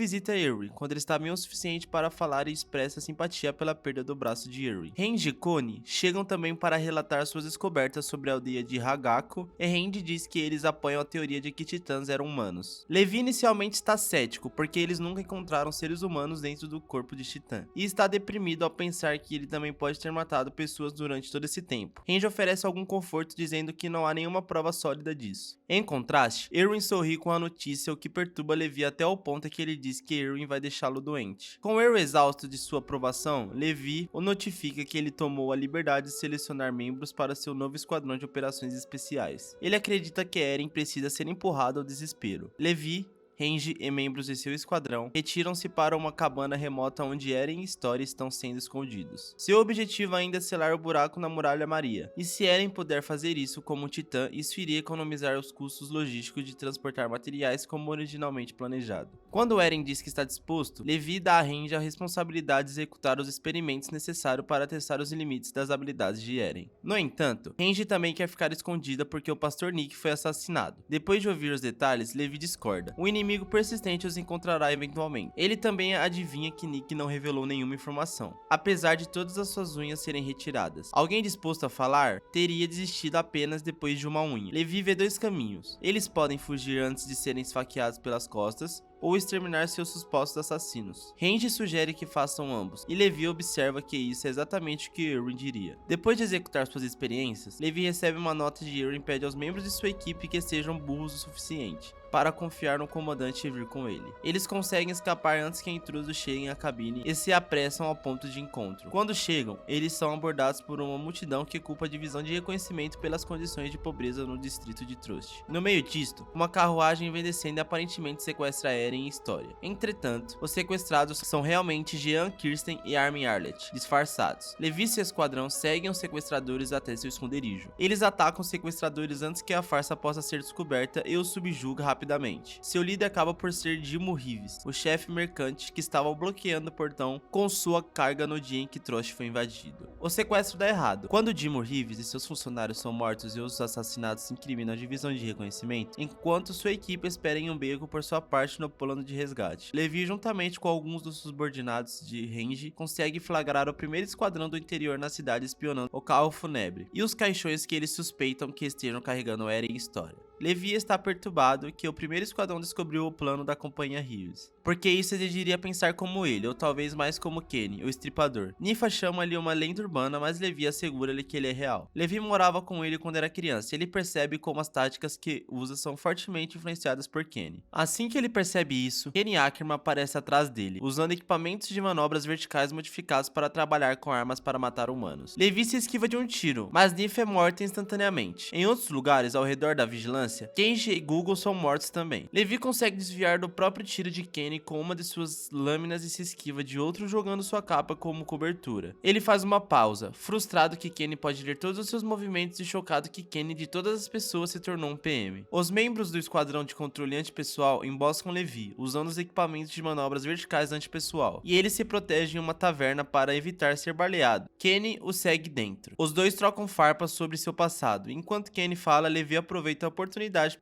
visita Irwin quando ele está bem o suficiente para falar e expressa simpatia pela perda do braço de Irwin. Randy e Connie chegam também para relatar suas descobertas sobre a aldeia de Hagako, e Randy diz que eles apoiam a teoria de que titãs eram humanos. Levi inicialmente está cético porque eles nunca encontraram seres humanos dentro do corpo de titã, e está deprimido ao pensar que ele também pode ter matado pessoas durante todo esse tempo. Randy oferece algum conforto dizendo que não há nenhuma prova sólida disso. Em contraste, Irwin sorri com a notícia, o que perturba Levi até o ponto que ele diz que Irwin vai deixá-lo doente. Com Irwin exausto de sua aprovação, Levi o notifica que ele tomou a liberdade de selecionar membros para seu novo esquadrão de operações especiais. Ele acredita que Eren precisa ser empurrado ao desespero. Levi, Randy e membros de seu esquadrão retiram-se para uma cabana remota onde Eren e Story estão sendo escondidos. Seu objetivo ainda é selar o buraco na Muralha Maria, e se Eren puder fazer isso como um titã, isso iria economizar os custos logísticos de transportar materiais como originalmente planejado. Quando Eren diz que está disposto, Levi dá a Randy a responsabilidade de executar os experimentos necessários para testar os limites das habilidades de Eren. No entanto, Randy também quer ficar escondida porque o pastor Nick foi assassinado. Depois de ouvir os detalhes, Levi discorda. O inimigo persistente os encontrará eventualmente. Ele também adivinha que Nick não revelou nenhuma informação, apesar de todas as suas unhas serem retiradas. Alguém disposto a falar teria desistido apenas depois de uma unha. Levi vê dois caminhos. Eles podem fugir antes de serem esfaqueados pelas costas, ou exterminar seus supostos assassinos. Randy sugere que façam ambos, e Levi observa que isso é exatamente o que Irwin diria. Depois de executar suas experiências, Levi recebe uma nota de Irwin e pede aos membros de sua equipe que sejam burros o suficiente para confiar no comandante e vir com ele. Eles conseguem escapar antes que intrusos cheguem à cabine e se apressam ao ponto de encontro. Quando chegam, eles são abordados por uma multidão que culpa a divisão de reconhecimento pelas condições de pobreza no distrito de Trust. No meio disto, uma carruagem vem descendo e aparentemente sequestra Eren e História. Entretanto, os sequestrados são realmente Jean, Kirsten e Armin Arlet, disfarçados. Levi e seu esquadrão seguem os sequestradores até seu esconderijo. Eles atacam os sequestradores antes que a farsa possa ser descoberta e os subjuga rapidamente. Seu líder acaba por ser Dimo Rives, o chefe mercante que estava bloqueando o portão com sua carga no dia em que Trost foi invadido. O sequestro dá errado. Quando Dimo Rives e seus funcionários são mortos e os assassinatos incriminam a divisão de reconhecimento, enquanto sua equipe espera em um beco por sua parte no plano de resgate. Levi, juntamente com alguns dos subordinados de Randy, consegue flagrar o primeiro esquadrão do interior na cidade espionando o carro fúnebre e os caixões que eles suspeitam que estejam carregando Eren e História. Levi está perturbado que o primeiro esquadrão descobriu o plano da companhia Rives, porque isso exigiria pensar como ele, ou talvez mais como Kenny, o estripador. Nifa chama-lhe uma lenda urbana, mas Levi assegura-lhe que ele é real. Levi morava com ele quando era criança, e ele percebe como as táticas que usa são fortemente influenciadas por Kenny. Assim que ele percebe isso, Kenny Ackerman aparece atrás dele, usando equipamentos de manobras verticais modificados para trabalhar com armas para matar humanos. Levi se esquiva de um tiro, mas Nifa é morta instantaneamente. Em outros lugares ao redor da vigilância, Kenji e Google são mortos também. Levi consegue desviar do próprio tiro de Kenny com uma de suas lâminas e se esquiva de outro jogando sua capa como cobertura. Ele faz uma pausa, frustrado que Kenny pode ler todos os seus movimentos e chocado que Kenny de todas as pessoas se tornou um PM. Os membros do esquadrão de controle antipessoal emboscam Levi, usando os equipamentos de manobras verticais antipessoal, e ele se protege em uma taverna para evitar ser baleado. Kenny o segue dentro. Os dois trocam farpas sobre seu passado. Enquanto Kenny fala, Levi aproveita a oportunidade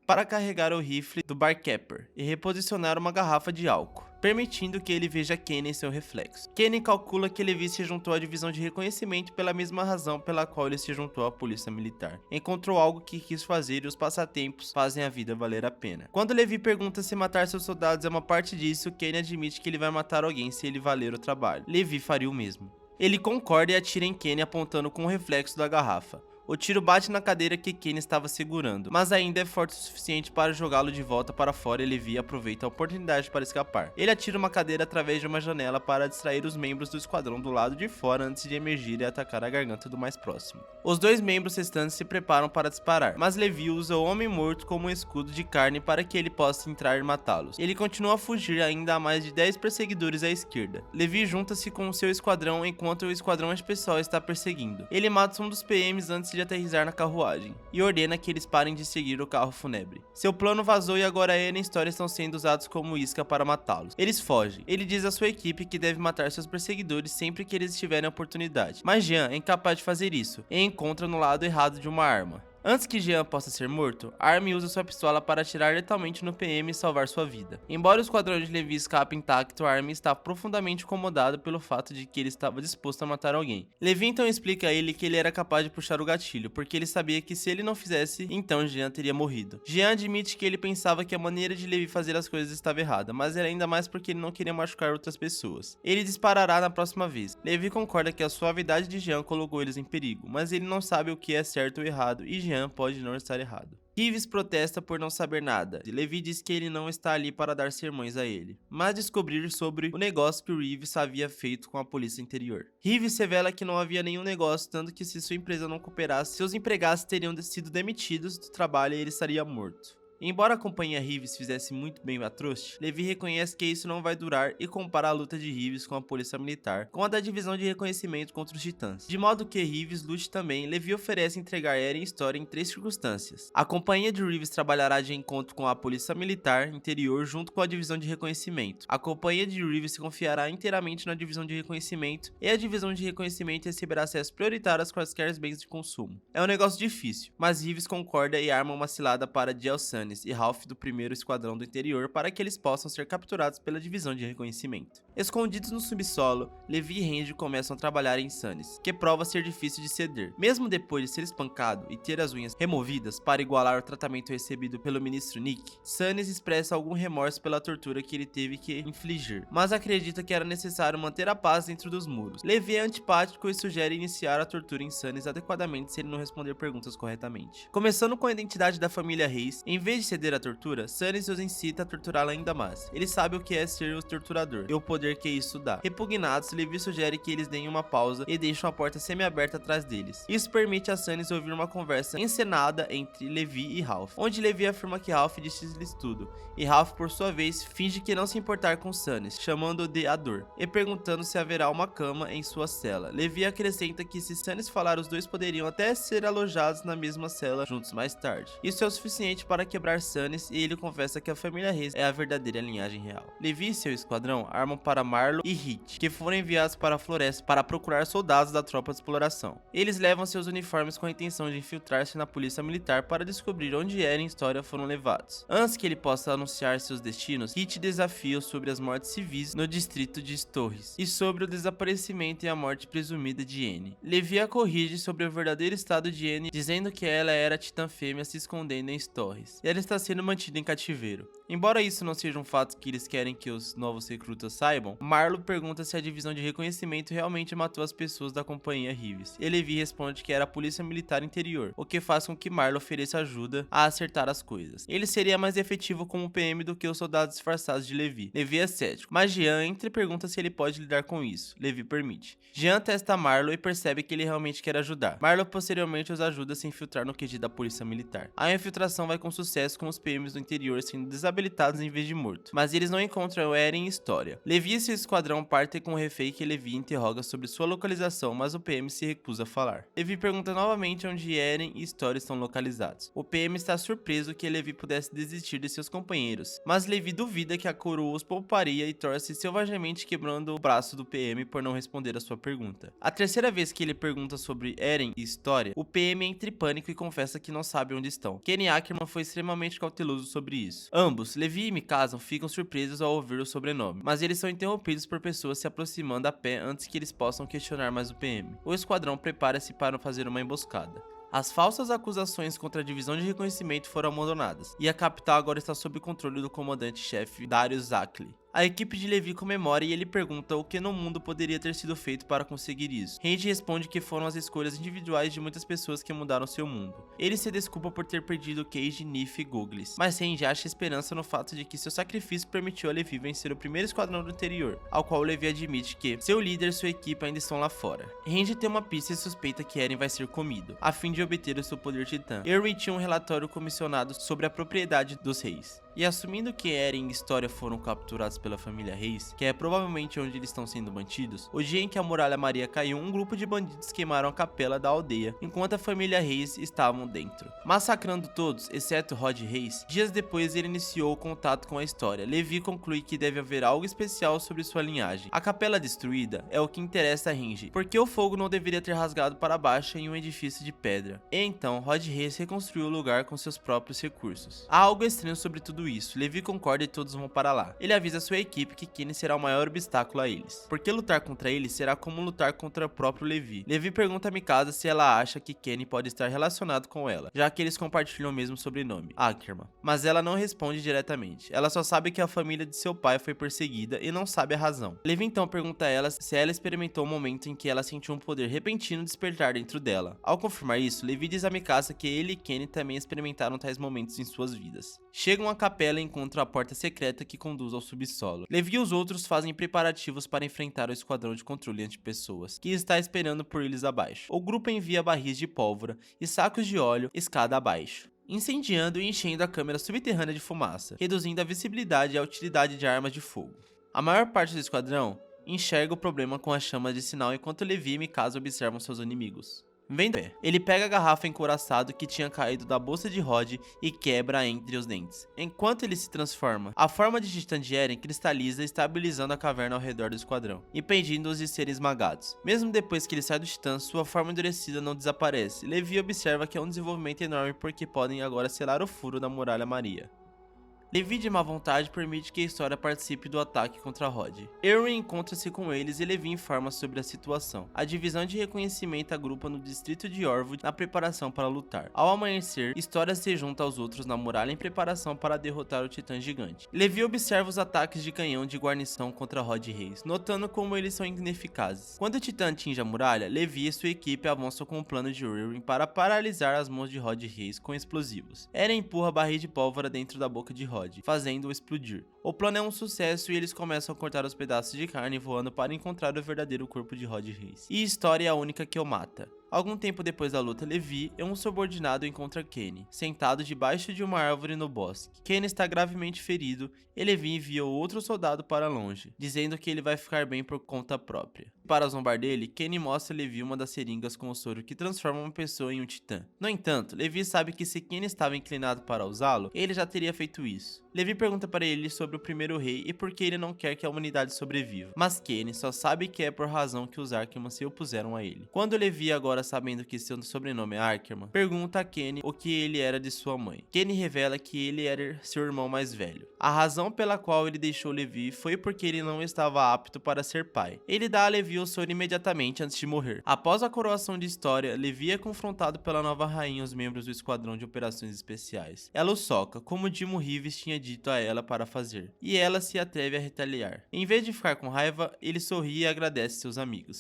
para carregar o rifle do Barkeeper e reposicionar uma garrafa de álcool, permitindo que ele veja Kenny em seu reflexo. Kenny calcula que Levi se juntou à divisão de reconhecimento pela mesma razão pela qual ele se juntou à polícia militar. Encontrou algo que quis fazer e os passatempos fazem a vida valer a pena. Quando Levi pergunta se matar seus soldados é uma parte disso, Kenny admite que ele vai matar alguém se ele valer o trabalho. Levi faria o mesmo. Ele concorda e atira em Kenny apontando com o reflexo da garrafa. O tiro bate na cadeira que Kenny estava segurando, mas ainda é forte o suficiente para jogá-lo de volta para fora e Levi aproveita a oportunidade para escapar. Ele atira uma cadeira através de uma janela para distrair os membros do esquadrão do lado de fora antes de emergir e atacar a garganta do mais próximo. Os dois membros restantes se preparam para disparar, mas Levi usa o homem morto como um escudo de carne para que ele possa entrar e matá-los. Ele continua a fugir ainda a mais de 10 perseguidores à esquerda. Levi junta-se com o seu esquadrão enquanto o esquadrão antipessoal está perseguindo. Ele mata um dos PMs antes de aterrissar na carruagem, e ordena que eles parem de seguir o carro fúnebre. Seu plano vazou e agora Eren e Story estão sendo usados como isca para matá-los. Eles fogem. Ele diz à sua equipe que deve matar seus perseguidores sempre que eles tiverem a oportunidade, mas Jean é incapaz de fazer isso, e encontra no lado errado de uma arma. Antes que Jean possa ser morto, Armin usa sua pistola para atirar letalmente no PM e salvar sua vida. Embora o esquadrão de Levi escape intacto, Armin está profundamente incomodado pelo fato de que ele estava disposto a matar alguém. Levi então explica a ele que ele era capaz de puxar o gatilho, porque ele sabia que se ele não fizesse, então Jean teria morrido. Jean admite que ele pensava que a maneira de Levi fazer as coisas estava errada, mas era ainda mais porque ele não queria machucar outras pessoas. Ele disparará na próxima vez. Levi concorda que a suavidade de Jean colocou eles em perigo, mas ele não sabe o que é certo ou errado, e Jean pode não estar errado. Reeves protesta por não saber nada, e Levi diz que ele não está ali para dar sermões a ele, mas descobrir sobre o negócio que Reeves havia feito com a polícia interior. Reeves revela que não havia nenhum negócio, tanto que se sua empresa não cooperasse, seus empregados teriam sido demitidos do trabalho e ele estaria morto. Embora a companhia Reeves fizesse muito bem a Trust, Levi reconhece que isso não vai durar e compara a luta de Reeves com a polícia militar com a da divisão de reconhecimento contra os titãs. De modo que Reeves lute também, Levi oferece entregar Eren e Story em 3 circunstâncias. A companhia de Reeves trabalhará de encontro com a polícia militar interior junto com a divisão de reconhecimento. A companhia de Reeves se confiará inteiramente na divisão de reconhecimento e a divisão de reconhecimento receberá acesso prioritário a quaisquer bens de consumo. É um negócio difícil, mas Reeves concorda e arma uma cilada para Jalsanis e Ralph do 1º Esquadrão do Interior para que eles possam ser capturados pela divisão de reconhecimento. Escondidos no subsolo, Levi e Randy começam a trabalhar em Stannis, que prova ser difícil de ceder. Mesmo depois de ser espancado e ter as unhas removidas para igualar o tratamento recebido pelo ministro Nick, Stannis expressa algum remorso pela tortura que ele teve que infligir, mas acredita que era necessário manter a paz dentro dos muros. Levi é antipático e sugere iniciar a tortura em Stannis adequadamente se ele não responder perguntas corretamente. Começando com a identidade da família Reis, em vez de ceder à tortura, Stannis os incita a torturá-la ainda mais. Ele sabe o que é ser o torturador e o poder que isso dá. Repugnados, Levi sugere que eles deem uma pausa e deixem a porta semi-aberta atrás deles. Isso permite a Stannis ouvir uma conversa encenada entre Levi e Ralph, onde Levi afirma que Ralph disse-lhes tudo, e Ralph, por sua vez, finge que não se importar com Stannis, chamando-o de a dor, e perguntando se haverá uma cama em sua cela. Levi acrescenta que se Stannis falar, os dois poderiam até ser alojados na mesma cela juntos mais tarde. Isso é o suficiente para quebrar Stannis e ele confessa que a família Reis é a verdadeira linhagem real. Levi e seu esquadrão armam para Marlo e Hit, que foram enviados para a floresta para procurar soldados da tropa de exploração. Eles levam seus uniformes com a intenção de infiltrar-se na polícia militar para descobrir onde Eren e História foram levados. Antes que ele possa anunciar seus destinos, Hit desafia-o sobre as mortes civis no distrito de Torres e sobre o desaparecimento e a morte presumida de Yen. Levi a corrige sobre o verdadeiro estado de Yen, dizendo que ela era a titã fêmea se escondendo em Torres, e ela está sendo mantida em cativeiro. Embora isso não seja um fato que eles querem que os novos recrutas saibam, Marlo pergunta se a divisão de reconhecimento realmente matou as pessoas da companhia Reeves, e Levi responde que era a polícia militar interior, o que faz com que Marlo ofereça ajuda a acertar as coisas. Ele seria mais efetivo como PM do que os soldados disfarçados de Levi. Levi é cético, mas Jean entra e pergunta se ele pode lidar com isso. Levi permite. Jean testa Marlo e percebe que ele realmente quer ajudar. Marlo posteriormente os ajuda a se infiltrar no QG da polícia militar. A infiltração vai com sucesso, com os PMs do interior sendo desabilitados em vez de mortos, mas eles não encontram Eren e História. Levi e seu esquadrão partem com o refém que Levi interroga sobre sua localização, mas o PM se recusa a falar. Levi pergunta novamente onde Eren e História estão localizados. O PM está surpreso que Levi pudesse desistir de seus companheiros, mas Levi duvida que a coroa os pouparia e torce selvagemente, quebrando o braço do PM por não responder a sua pergunta. A terceira vez que ele pergunta sobre Eren e História, o PM entra em pânico e confessa que não sabe onde estão. Kenny Ackerman foi extremamente cauteloso sobre isso. Ambos, Levi e Mikasa, ficam surpresos ao ouvir o sobrenome, mas eles são interrompidos por pessoas se aproximando a pé antes que eles possam questionar mais o PM. O esquadrão prepara-se para fazer uma emboscada. As falsas acusações contra a divisão de reconhecimento foram abandonadas, e a capital agora está sob o controle do comandante-chefe Darius Ackley. A equipe de Levi comemora e ele pergunta o que no mundo poderia ter sido feito para conseguir isso. Randy responde que foram as escolhas individuais de muitas pessoas que mudaram seu mundo. Ele se desculpa por ter perdido Cage, Nif e Googlis, mas Randy acha esperança no fato de que seu sacrifício permitiu a Levi vencer o 1º esquadrão do interior, ao qual Levi admite que seu líder e sua equipe ainda estão lá fora. Randy tem uma pista e suspeita que Eren vai ser comido, a fim de obter o seu poder titã. Erwin tinha um relatório comissionado sobre a propriedade dos reis. E assumindo que Eren e História foram capturados pela família Reis, que é provavelmente onde eles estão sendo mantidos, o dia em que a Muralha Maria caiu, um grupo de bandidos queimaram a capela da aldeia, enquanto a família Reis estavam dentro, massacrando todos, exceto Rod Reis. Dias depois ele iniciou o contato com a História. Levi conclui que deve haver algo especial sobre sua linhagem. A capela destruída é o que interessa a Renji, porque o fogo não deveria ter rasgado para baixo em um edifício de pedra. E então Rod Reis reconstruiu o lugar com seus próprios recursos. Há algo estranho sobre tudo isso. Levi concorda e todos vão para lá. Ele avisa sua equipe que Kenny será o maior obstáculo a eles, porque lutar contra ele será como lutar contra o próprio Levi. Levi pergunta a Mikasa se ela acha que Kenny pode estar relacionado com ela, já que eles compartilham o mesmo sobrenome, Ackerman. Mas ela não responde diretamente. Ela só sabe que a família de seu pai foi perseguida e não sabe a razão. Levi então pergunta a ela se ela experimentou o momento em que ela sentiu um poder repentino despertar dentro dela. Ao confirmar isso, Levi diz a Mikasa que ele e Kenny também experimentaram tais momentos em suas vidas. Chegam à capela e encontram a porta secreta que conduz ao subsolo. Levi e os outros fazem preparativos para enfrentar o esquadrão de controle anti-pessoas, que está esperando por eles abaixo. O grupo envia barris de pólvora e sacos de óleo escada abaixo, incendiando e enchendo a câmara subterrânea de fumaça, reduzindo a visibilidade e a utilidade de armas de fogo. A maior parte do esquadrão enxerga o problema com as chamas de sinal enquanto Levi e Mikasa observam seus inimigos. Vendo ele pega a garrafa encouraçado que tinha caído da bolsa de Rod e quebra entre os dentes. Enquanto ele se transforma, a forma de Titã de Eren cristaliza, estabilizando a caverna ao redor do esquadrão, impedindo-os de serem esmagados. Mesmo depois que ele sai do Titã, sua forma endurecida não desaparece. Levi observa que é um desenvolvimento enorme porque podem agora selar o furo da Muralha Maria. Levi de má vontade permite que a História participe do ataque contra Rod. Erwin encontra-se com eles e Levi informa sobre a situação. A divisão de reconhecimento agrupa no distrito de Orville na preparação para lutar. Ao amanhecer, História se junta aos outros na muralha em preparação para derrotar o Titã Gigante. Levi observa os ataques de canhão de guarnição contra Rod Reis, notando como eles são ineficazes. Quando o Titã atinge a muralha, Levi e sua equipe avançam com o plano de Erwin para paralisar as mãos de Rod Reis com explosivos. Eren empurra barris de pólvora dentro da boca de Rod, fazendo-o explodir. O plano é um sucesso e eles começam a cortar os pedaços de carne voando para encontrar o verdadeiro corpo de Rod Reis. E História é a única que o mata. Algum tempo depois da luta, Levi e um subordinado encontra Kenny, sentado debaixo de uma árvore no bosque. Kenny está gravemente ferido e Levi envia outro soldado para longe, dizendo que ele vai ficar bem por conta própria. Para zombar dele, Kenny mostra a Levi uma das seringas com o soro que transforma uma pessoa em um titã. No entanto, Levi sabe que se Kenny estava inclinado para usá-lo, ele já teria feito isso. Levi pergunta para ele sobre o primeiro rei e por que ele não quer que a humanidade sobreviva, mas Kenny só sabe que é por razão que os Ackerman se opuseram a ele. Quando Levi, agora sabendo que seu sobrenome é Ackerman, pergunta a Kenny o que ele era de sua mãe. Kenny revela que ele era seu irmão mais velho. A razão pela qual ele deixou Levi foi porque ele não estava apto para ser pai. Ele dá a Levi o soro imediatamente antes de morrer. Após a coroação de História, Levi é confrontado pela nova rainha e os membros do esquadrão de operações especiais. Ela o soca, como Dimo Rives tinha dito a ela para fazer, e ela se atreve a retaliar. Em vez de ficar com raiva, ele sorri e agradece seus amigos.